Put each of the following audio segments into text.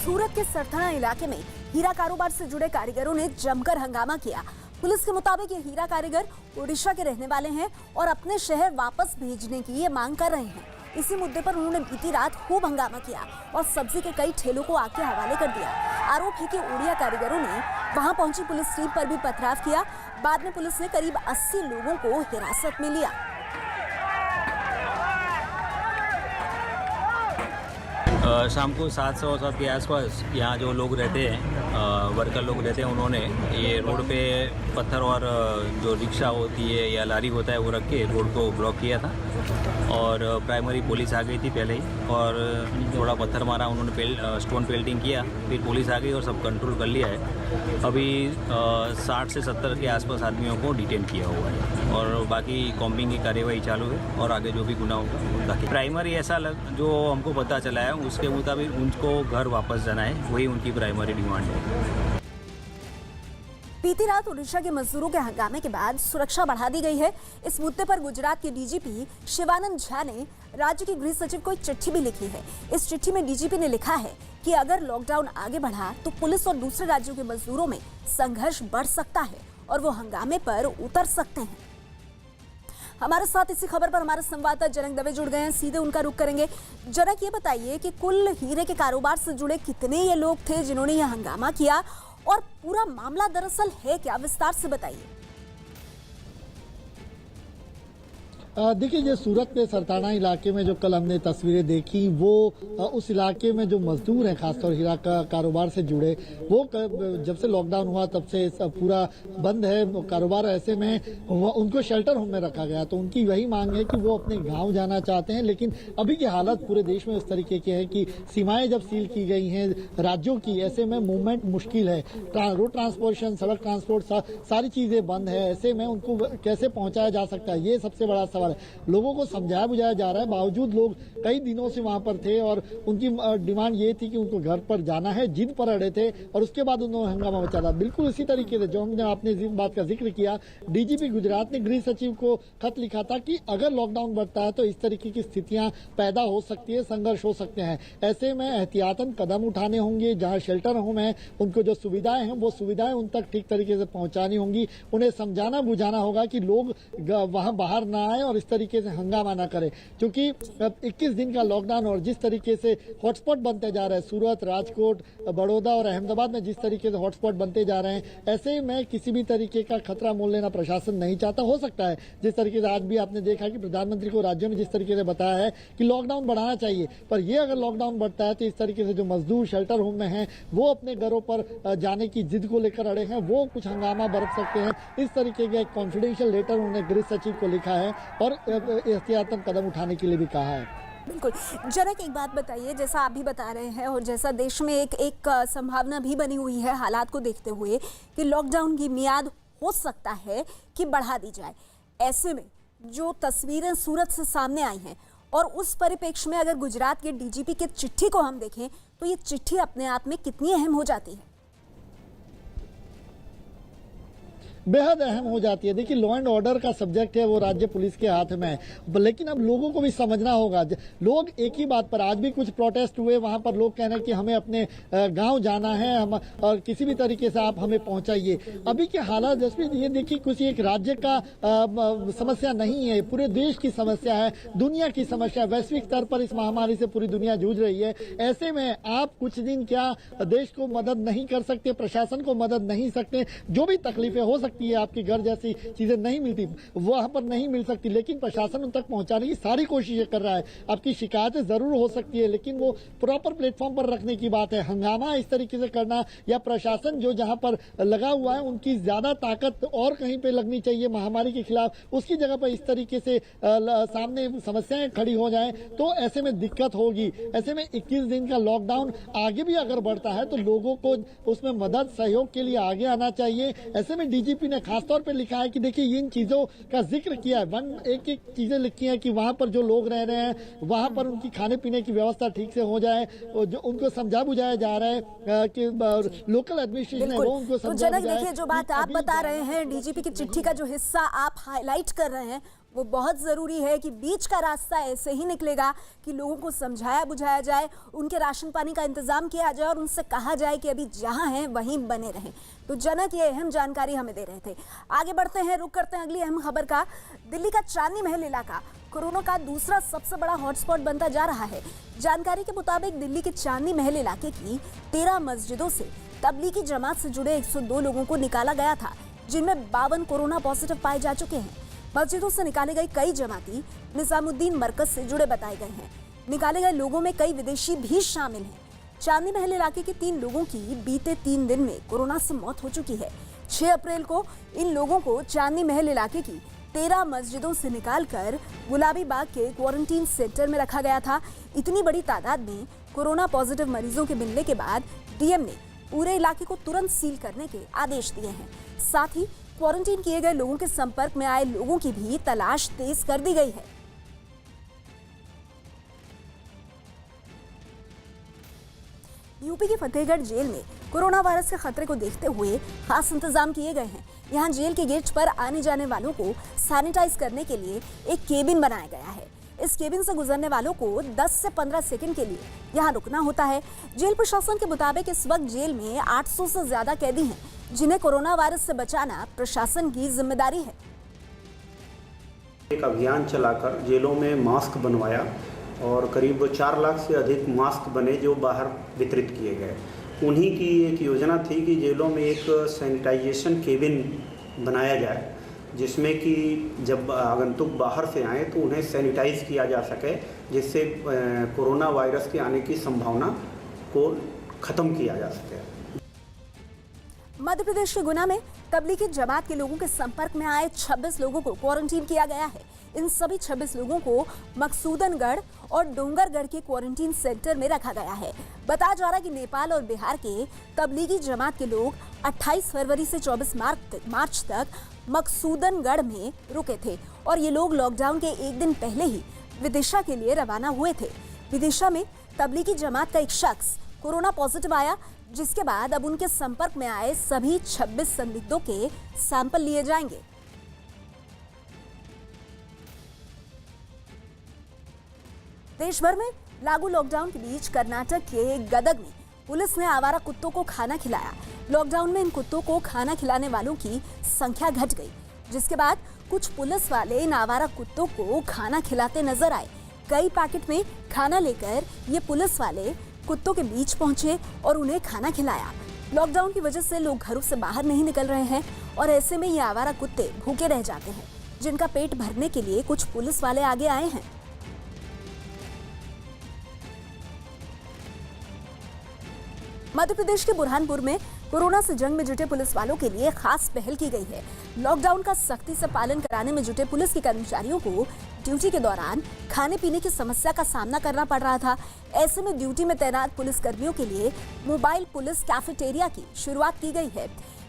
सूरत के सरथाना इलाके में हीरा कारोबार से जुड़े कारीगरों ने जमकर हंगामा किया। पुलिस के मुताबिक ये हीरा कारीगर उड़ीसा के रहने वाले हैं और अपने शहर वापस भेजने की ये मांग कर रहे हैं। इसी मुद्दे पर उन्होंने बीती रात खूब हंगामा किया और सब्जी के कई ठेलों को आग के हवाले कर दिया। आरोप है कि उड़िया कारीगरों ने वहां पहुंची पुलिस टीम पर भी पथराव किया। बाद में पुलिस ने करीब 80 लोगों को हिरासत में लिया। शाम को 7:15 के आसपास यहाँ जो लोग रहते हैं, वर्कर लोग रहते हैं, उन्होंने ये रोड पे पत्थर और जो रिक्शा होती है या लारी होता है वो रख के रोड को ब्लॉक किया था और प्राइमरी पुलिस आ गई थी पहले ही और थोड़ा पत्थर मारा, उन्होंने स्टोन पेल्टिंग किया, फिर पुलिस आ गई और सब कंट्रोल कर लिया है। अभी 60 से 70 के आसपास आदमियों को डिटेन किया हुआ है और बाकी कॉम्बिंग की कार्यवाही चालू है और आगे जो भी गुना होगा ताकि प्राइमरी ऐसा जो हमको पता चला है उसके मुताबिक उनको घर वापस जाना है, वही उनकी प्राइमरी डिमांड है। बीती रात उड़ीसा के मजदूरों के हंगामे के बाद सुरक्षा बढ़ा दी गई है। इस मुद्दे पर गुजरात के डीजीपी शिवानंद झा ने राज्य के गृह सचिव को एक चिट्ठी भी लिखी है। इस चिट्ठी में डीजीपी ने लिखा है कि अगर लॉकडाउन आगे बढ़ा तो पुलिस और दूसरे राज्यों के मजदूरों में संघर्ष बढ़ सकता है और वो हंगामे पर उतर सकते हैं। हमारे साथ इसी खबर पर हमारे संवाददाता जनक दवे जुड़ गए हैं, सीधे उनका रुख करेंगे। जनक, ये बताइए कि कुल हीरे के कारोबार से जुड़े कितने ये लोग थे जिन्होंने ये हंगामा किया और पूरा मामला दरअसल है क्या, विस्तार से बताइए। देखिए, ये सूरत के सरथाना इलाके में जो कल हमने तस्वीरें देखी वो उस इलाके में जो मजदूर हैं, खासतौर हीरा का कारोबार से जुड़े, वो जब से लॉकडाउन हुआ तब से पूरा बंद है कारोबार। ऐसे में उनको शेल्टर होम में रखा गया, तो उनकी वही मांग है कि वो अपने गांव जाना चाहते हैं। लेकिन अभी की हालत पूरे देश में उस तरीके की है कि सीमाएं जब सील की गई हैं राज्यों की, ऐसे में मूवमेंट मुश्किल है। रोड ट्रांसपोर्टेशन, सड़क ट्रांसपोर्ट, सारी चीजें बंद है। ऐसे में उनको कैसे पहुंचाया जा सकता है, ये सबसे बड़ा सवाल है। लोगों को समझाया बुझाया जा रहा है, बावजूद लोग कई दिनों से वहां पर थे और उनकी डिमांड ये थी कि उनको घर पर जाना है, जिद पर अड़े थे और उसके बाद उन्होंने हंगामा मचा था। बिल्कुल इसी तरीके से जो हमने आपने इस बात का जिक्र किया, डीजीपी गुजरात ने गृह सचिव को खत लिखा था कि अगर लॉकडाउन बढ़ता है तो इस तरीके की स्थितियां पैदा हो सकती है, संघर्ष हो सकते हैं। ऐसे में एहतियातन कदम उठाने होंगे। जहां शेल्टर होम है उनको जो सुविधाएं हैं वो सुविधाएं उन तक ठीक तरीके से पहुंचानी होंगी। उन्हें समझाना बुझाना होगा कि लोग वहां बाहर ना आए और इस तरीके से हंगामा ना करें, क्योंकि 21 दिन का लॉकडाउन और जिस तरीके से हॉटस्पॉट बनते जा रहे हैं, सूरत, राजकोट, बड़ौदा और अहमदाबाद में जिस तरीके से हॉटस्पॉट बनते जा रहे हैं, ऐसे में किसी भी तरीके का खतरा मोल लेना प्रशासन नहीं चाहता। हो सकता है जिस तरीके से आज भी आपने देखा कि प्रधानमंत्री को राज्यों ने जिस तरीके से बताया है कि लॉकडाउन बढ़ाना चाहिए, पर यह अगर लॉकडाउन बढ़ता है तो इस तरीके से जो मजदूर शेल्टर होम में हैं वो अपने घरों पर जाने की जिद को लेकर अड़े हैं, वो कुछ हंगामा बरत सकते हैं। इस तरीके का एक कॉन्फिडेंशियल लेटर उन्होंने गृह सचिव को लिखा है और एहतियातन कदम उठाने के लिए भी कहा है। बिल्कुल। जनक, एक बात बताइए, जैसा आप भी बता रहे हैं और जैसा देश में एक संभावना भी बनी हुई है हालात को देखते हुए कि लॉकडाउन की मियाद हो सकता है कि बढ़ा दी जाए, ऐसे में जो तस्वीरें सूरत से सामने आई हैं और उस परिप्रेक्ष्य में अगर गुजरात के डीजीपी की चिट्ठी को हम देखें तो ये चिट्ठी अपने आप में कितनी अहम हो जाती है? बेहद अहम हो जाती है। देखिए, लॉ एंड ऑर्डर का सब्जेक्ट है वो राज्य पुलिस के हाथ में है, लेकिन अब लोगों को भी समझना होगा। लोग एक ही बात पर, आज भी कुछ प्रोटेस्ट हुए, वहां पर लोग कह रहे हैं कि हमें अपने गांव जाना है, हम और किसी भी तरीके से आप हमें पहुंचाइए। अभी के हालात जसप्रीत, ये देखिए कुछ एक राज्य का समस्या नहीं है, पूरे देश की समस्या है, दुनिया की समस्या, वैश्विक स्तर पर इस महामारी से पूरी दुनिया जूझ रही है। ऐसे में आप कुछ दिन क्या देश को मदद नहीं कर सकते, प्रशासन को मदद नहीं सकते? जो भी तकलीफें हो सकती है, आपके घर जैसी चीजें नहीं मिलती, वहां पर नहीं मिल सकती, लेकिन प्रशासन उन तक पहुंचाने की सारी कोशिशें कर रहा है। आपकी शिकायतें जरूर हो सकती है, लेकिन वो प्रॉपर प्लेटफॉर्म पर रखने की बात है। हंगामा इस तरीके से करना या प्रशासन जो जहां पर लगा हुआ है उनकी ज्यादा ताकत और कहीं पे लगनी चाहिए महामारी के खिलाफ, उसकी जगह पर इस तरीके से सामने समस्याएं खड़ी हो जाएं तो ऐसे में दिक्कत होगी। ऐसे में 21 दिन का लॉकडाउन आगे भी अगर बढ़ता है तो लोगों को उसमें मदद सहयोग के लिए आगे आना चाहिए। ऐसे में डीजीपी ने खासतौर पे लिखा है कि देखिए इन चीजों का जिक्र किया है, एक एक चीजें लिखी हैं कि वहां पर जो लोग रह रहे हैं वहां पर उनकी खाने पीने की व्यवस्था ठीक से हो जाए, जो उनको समझा बुझाया जा रहा है कि लोकल एडमिनिस्ट्रेशन है वो उनको समझा बुझाए। देखिए, जो बात आप बता रहे हैं, डीजीपी की चिट्ठी का जो हिस्सा आप हाईलाइट कर रहे हैं वो बहुत ज़रूरी है कि बीच का रास्ता ऐसे ही निकलेगा कि लोगों को समझाया बुझाया जाए, उनके राशन पानी का इंतजाम किया जाए और उनसे कहा जाए कि अभी जहां हैं वहीं बने रहें। तो जनक ये अहम जानकारी हमें दे रहे थे। आगे बढ़ते हैं, रुक करते हैं अगली अहम खबर का। दिल्ली का चांदनी महल इलाका कोरोना का दूसरा सबसे बड़ा हॉटस्पॉट बनता जा रहा है। जानकारी के मुताबिक दिल्ली के चांदनी महल इलाके की 13 मस्जिदों से तबलीगी जमात से जुड़े 102 लोगों को निकाला गया था, जिनमें 52 कोरोना पॉजिटिव पाए जा चुके हैं। मस्जिदों से निकाले गए कई जमाती निजामुद्दीन मरकज से जुड़े बताए गए हैं। निकाले गए लोगों में कई विदेशी भी शामिल हैं। चांदनी महल इलाके के 3 लोगों की बीते 3 दिन में कोरोना से मौत हो चुकी है। 6 अप्रैल को इन लोगों को चांदनी महल इलाके की 13 मस्जिदों से निकालकर गुलाबी बाग के क्वारंटीन सेंटर में रखा गया था। इतनी बड़ी तादाद में कोरोना पॉजिटिव मरीजों के मिलने के बाद डीएम ने पूरे इलाके को तुरंत सील करने के आदेश दिए हैं। साथ ही क्वारंटीन किए गए लोगों के संपर्क में आए लोगों की भी तलाश तेज कर दी गई है। यूपी के फतेहगढ़ जेल में कोरोना वायरस के खतरे को देखते हुए खास इंतजाम किए गए हैं। यहां जेल के गेट पर आने जाने वालों को सैनिटाइज करने के लिए एक केबिन बनाया गया है। इस केबिन से गुजरने वालों को 10 से 15 सेकंड के लिए यहां रुकना होता है। जेल प्रशासन के मुताबिक इस वक्त जेल में 800 से ज्यादा कैदी हैं, जिन्हें कोरोना वायरस से बचाना प्रशासन की जिम्मेदारी है। एक अभियान चलाकर जेलों में मास्क बनवाया और करीब 4 लाख से अधिक मास्क बने जो बाहर वितरित किए गए। उन्हीं की एक योजना थी कि जेलों में एक सैनिटाइजेशन केबिन बनाया जाए, जिसमें कि जब आगंतुक बाहर से आए तो उन्हें सैनिटाइज किया जा सके, जिससे कोरोना वायरस के आने की संभावना को ख़त्म किया जा सके। मध्य प्रदेश के गुना में तबलीगी जमात के लोगों के संपर्क में आए 26 लोगों को क्वारंटीन किया गया है। इन सभी 26 लोगों को मकसूदनगढ़ और डोंगरगढ़ के क्वारंटीन सेंटर में रखा गया है। बताया जा रहा है कि नेपाल और बिहार के तबलीगी जमात के लोग 28 फरवरी से 24 मार्च तक मकसूदनगढ़ में रुके थे और ये लोग लॉकडाउन के एक दिन पहले ही विदिशा के लिए रवाना हुए थे। विदिशा में तबलीगी जमात का एक शख्स कोरोना पॉजिटिव आया, जिसके बाद अब उनके संपर्क में आए सभी 26 संदिग्धों के सैंपल लिए जाएंगे। देश भर में लागू लॉकडाउन के बीच कर्नाटक के गदग में पुलिस ने आवारा कुत्तों को खाना खिलाया। लॉकडाउन में इन कुत्तों को खाना खिलाने वालों की संख्या घट गई, जिसके बाद कुछ पुलिस वाले इन आवारा कुत्तों को खाना खिलाते नजर आए। कई पैकेट में खाना लेकर ये पुलिस वाले कुत्तों के बीच पहुंचे और उन्हें खाना खिलाया। लॉकडाउन की वजह से लोग घरों से बाहर नहीं निकल रहे हैं और ऐसे में ये आवारा कुत्ते भूखे रह जाते हैं, जिनका पेट भरने के लिए कुछ पुलिस वाले आगे आए हैं। मध्य प्रदेश के बुरहानपुर में कोरोना से जंग में जुटे पुलिस वालों के लिए खास पहल की गई है। लॉकडाउन का सख्ती से पालन कराने में जुटे पुलिस के कर्मचारियों को ड्यूटी के दौरान खाने पीने की समस्या का सामना करना पड़ रहा था। ऐसे में ड्यूटी में तैनात पुलिस कर्मियों के लिए मोबाइल पुलिस कैफेटेरिया की शुरुआत की गई है।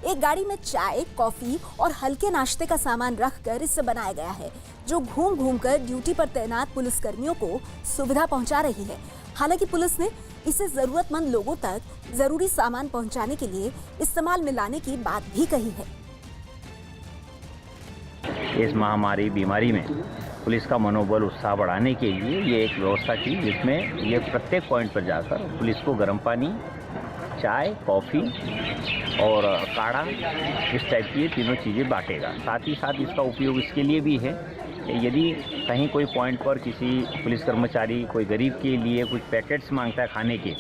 एक गाड़ी में चाय, कॉफी और हल्के नाश्ते का सामान रखकर इसे बनाया गया है, जो घूम घूम कर ड्यूटी पर तैनात पुलिस कर्मियों को सुविधा पहुंचा रही है। हालांकि पुलिस ने इसे जरूरतमंद लोगों तक जरूरी सामान पहुंचाने के लिए इस्तेमाल में लाने की बात भी कही है। इस महामारी बीमारी में पुलिस का मनोबल उत्साह बढ़ाने के लिए ये एक व्यवस्था की, जिसमें ये प्रत्येक पॉइंट पर जाकर पुलिस को गर्म पानी, चाय, कॉफ़ी और काढ़ा, इस टाइप की ये तीनों चीज़ें बांटेगा। साथ ही साथ इसका उपयोग इसके लिए भी है, यदि कहीं कोई पॉइंट पर किसी पुलिस कर्मचारी कोई गरीब के लिए कुछ पैकेट्स मांगता है खाने के,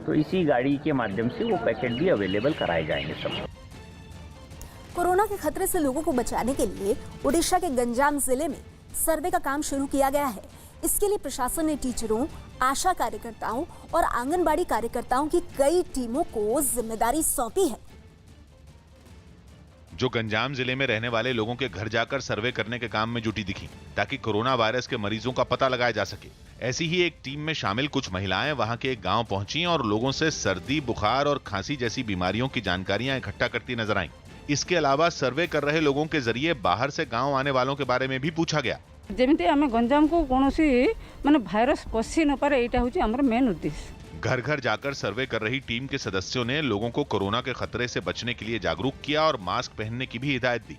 तो इसी गाड़ी के माध्यम से वो पैकेट भी अवेलेबल कराए जाएंगे सब। कोरोना के खतरे से लोगों को बचाने के लिए ओडिशा के गंजाम जिले में सर्वे का काम शुरू किया गया है। इसके लिए प्रशासन ने टीचरों, आशा कार्यकर्ताओं और आंगनबाड़ी कार्यकर्ताओं की कई टीमों को जिम्मेदारी सौंपी है, जो गंजाम जिले में रहने वाले लोगों के घर जाकर सर्वे करने के काम में जुटी दिखी, ताकि कोरोना वायरस के मरीजों का पता लगाया जा सके। ऐसी ही एक टीम में शामिल कुछ महिलाएं वहां के एक गांव पहुंची और लोगों से सर्दी, बुखार और खांसी जैसी बीमारियों की जानकारियां इकट्ठा करती नजर आईं। इसके अलावा सर्वे कर रहे लोगों के जरिए बाहर से गाँव आने वालों के बारे में भी पूछा गया। जेमिति आमे गंजाम को कोनोसी माने भाइरस पसी न पारे, एटा होची हमर मेन उद्देश्य। घर घर जाकर सर्वे कर रही टीम के सदस्यों ने लोगों को कोरोना के खतरे से बचने के लिए जागरूक किया और मास्क पहनने की भी हिदायत दी।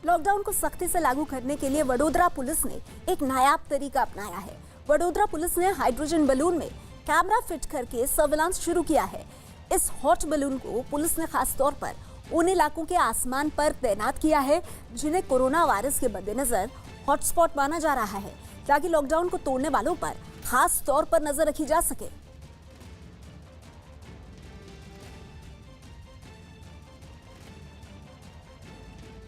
लॉकडाउन को सख्ती से लागू करने के लिए वडोदरा पुलिस ने एक नायाब तरीका अपनाया है। वडोदरा पुलिस ने हाइड्रोजन बलून में कैमरा फिट करके सर्विलांस शुरू किया है। इस हॉट बलून को पुलिस ने खास तौर पर उन इलाकों के आसमान पर तैनात किया है जिन्हें कोरोना वायरस के मद्देनजर हॉटस्पॉट माना जा रहा है, ताकि लॉकडाउन को तोड़ने वालों पर खास तौर पर नजर रखी जा सके।